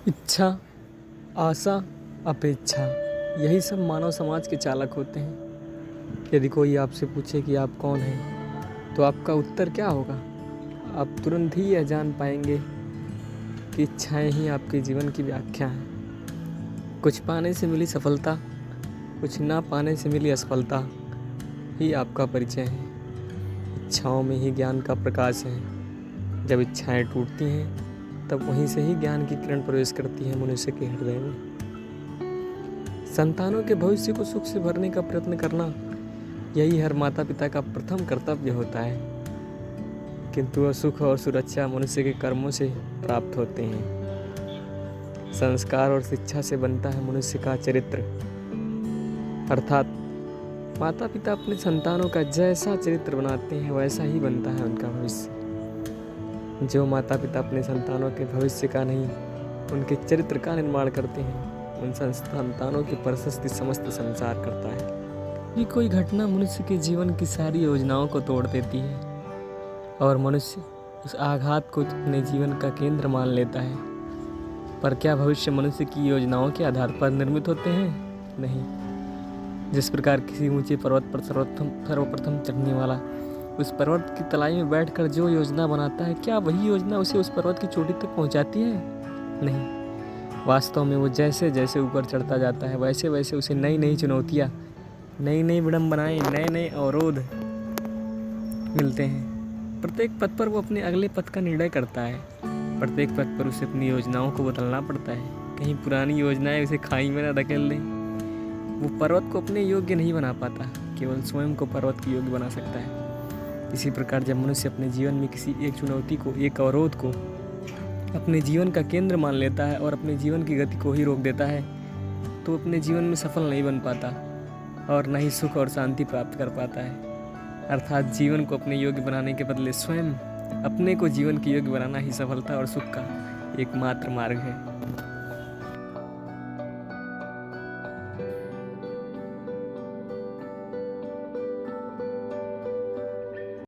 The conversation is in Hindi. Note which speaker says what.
Speaker 1: इच्छा, आशा, अपेक्षा, यही सब मानव समाज के चालक होते हैं। यदि कोई आपसे पूछे कि आप कौन हैं, तो आपका उत्तर क्या होगा? आप तुरंत ही यह जान पाएंगे कि इच्छाएं ही आपके जीवन की व्याख्या हैं। कुछ पाने से मिली सफलता, कुछ ना पाने से मिली असफलता ही आपका परिचय है। इच्छाओं में ही ज्ञान का प्रकाश है। जब इच्छाएं टूटती हैं, तब वहीं से ही ज्ञान की किरण प्रवेश करती है मनुष्य के हृदय में। संतानों के भविष्य को सुख से भरने का प्रयत्न करना, यही हर माता पिता का प्रथम कर्तव्य होता है। किंतु वह सुख और सुरक्षा मनुष्य के कर्मों से प्राप्त होते हैं। संस्कार और शिक्षा से बनता है मनुष्य का चरित्र। अर्थात माता पिता अपने संतानों का जैसा चरित्र बनाते हैं, वैसा ही बनता है उनका भविष्य। जो माता पिता अपने संतानों के भविष्य का नहीं, उनके चरित्र का निर्माण करते हैं, उन संतानों की प्रशस्ति समस्त संसार करता है। ये कोई घटना मनुष्य के जीवन की सारी योजनाओं को तोड़ देती है और मनुष्य उस आघात को अपने जीवन का केंद्र मान लेता है। पर क्या भविष्य मनुष्य की योजनाओं के आधार पर निर्मित होते हैं? नहीं। जिस प्रकार किसी ऊंचे पर्वत पर सर्वप्रथम चढ़ने वाला उस पर्वत की तलाई में बैठकर जो योजना बनाता है, क्या वही योजना उसे उस पर्वत की चोटी तक पहुंचाती है? नहीं। वास्तव में वो जैसे जैसे ऊपर चढ़ता जाता है, वैसे वैसे उसे नई नई चुनौतियाँ, नई नई विडम्बनाएं, नए नए अवरोध मिलते हैं। प्रत्येक पथ पर वो अपने अगले पथ का निर्णय करता है। प्रत्येक पथ पर उसे अपनी योजनाओं को बदलना पड़ता है। कहीं पुरानी योजनाएं उसे खाई में न धकेल दें। वो पर्वत को अपने योग्य नहीं बना पाता, केवल स्वयं को पर्वत की योग्य बना सकता है। इसी प्रकार जब मनुष्य अपने जीवन में किसी एक चुनौती को, एक अवरोध को अपने जीवन का केंद्र मान लेता है और अपने जीवन की गति को ही रोक देता है, तो अपने जीवन में सफल नहीं बन पाता और न ही सुख और शांति प्राप्त कर पाता है। अर्थात जीवन को अपने योग्य बनाने के बदले स्वयं अपने को जीवन के योग्य बनाना ही सफलता और सुख का एकमात्र मार्ग है।